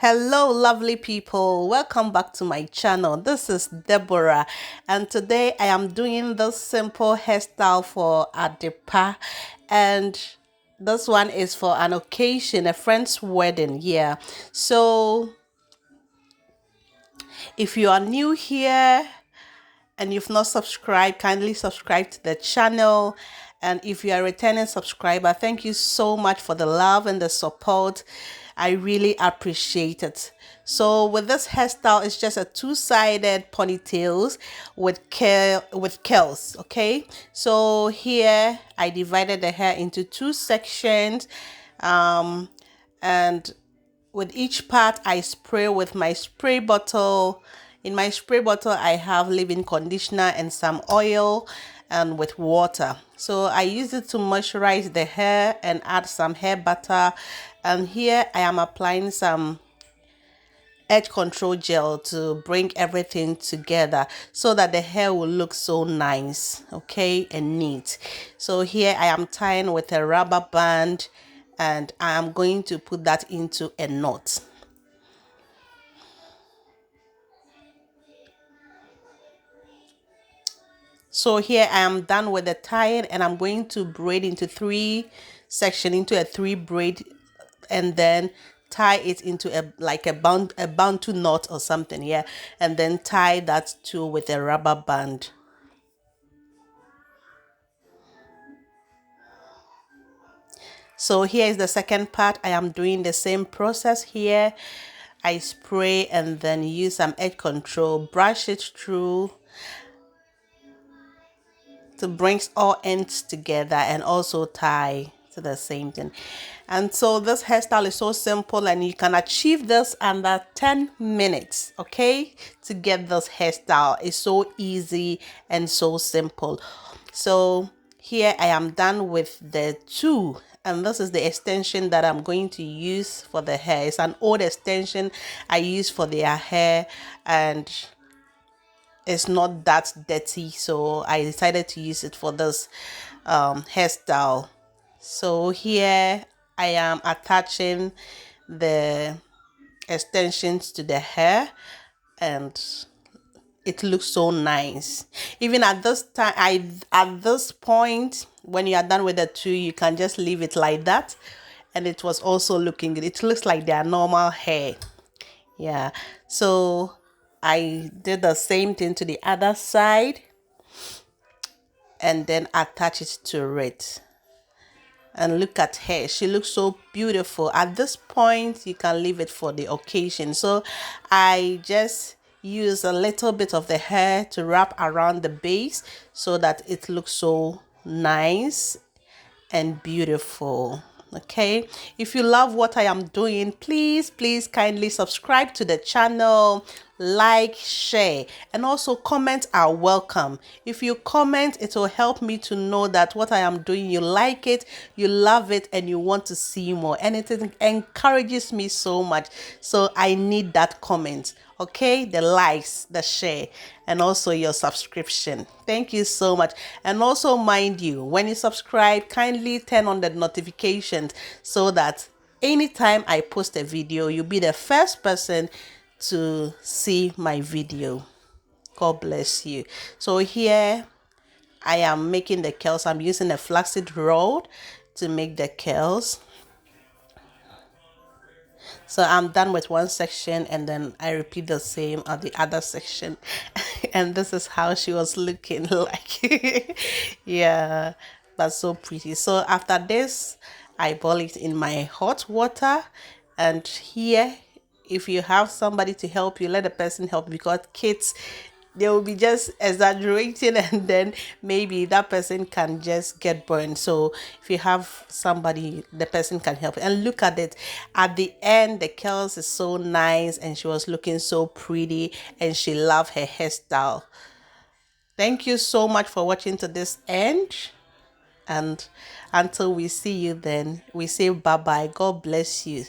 Hello, lovely people. Welcome back to my channel. This is Deborah, and today I am doing this simple hairstyle for Adepa, and this one is for an occasion, a friend's wedding. Yeah, so if you are new here and you've not subscribed, kindly subscribe to the channel. And if you are a returning subscriber, thank you so much for the love and the support. I really appreciate it. So with this hairstyle, it's just a two-sided ponytails with curls. Okay, so here I divided the hair into two sections, and with each part I spray with my spray bottle. In my spray bottle I have leave-in conditioner and some oil and with water. So I use it to moisturize the hair and add some hair butter. And here I am applying some edge control gel to bring everything together so that the hair will look so nice, okay, and neat. So here I am tying with a rubber band, and I am going to put that into a knot. So here I am done with the tying, and I'm going to braid into into a three braid, and then tie it into a bantu knot or something. Yeah, and then tie that too with a rubber band. So here is the second part. I am doing the same process here. I spray and then use some edge control, brush it through to bring all ends together, and also tie to the same thing. And so this hairstyle is so simple, and you can achieve this under 10 minutes, okay? To get this hairstyle is so easy and so simple. So here I am done with the two, and this is the extension that I'm going to use for the hair. It's an old extension I use for their hair, and it's not that dirty, so I decided to use it for this hairstyle. So here I am attaching the extensions to the hair, and it looks so nice. Even at this time, at this point, when you are done with the two, you can just leave it like that, and it was also looking good. It looks like they are normal hair. Yeah, so I did the same thing to the other side, and then attach it to it. And look at her, she looks so beautiful. At this point you can leave it for the occasion, so I just use a little bit of the hair to wrap around the base so that it looks so nice and beautiful. Okay, if you love what I am doing, please kindly subscribe to the channel, like, share, and also comment are welcome. If you comment, it will help me to know that what I am doing, you like it, you love it, and you want to see more, and it encourages me so much. So I need that comment, okay? The likes, the share, and also your subscription. Thank you so much. And also, mind you, when you subscribe, kindly turn on the notifications so that anytime I post a video, you'll be the first person to see my video. God bless you. So here I am making the curls. I'm using a flaxseed roll to make the curls. So I'm done with one section, and then I repeat the same on the other section. And this is how she was looking like. Yeah, that's so pretty. So after this, I boil it in my hot water. And here, if you have somebody to help you, let the person help, because kids, they will be just exaggerating, and then maybe that person can just get burned. So if you have somebody, the person can help. And look at it, at the end the curls is so nice, and she was looking so pretty, and she loved her hairstyle. Thank you so much for watching to this end, and until we see you then, we say bye bye. God bless you.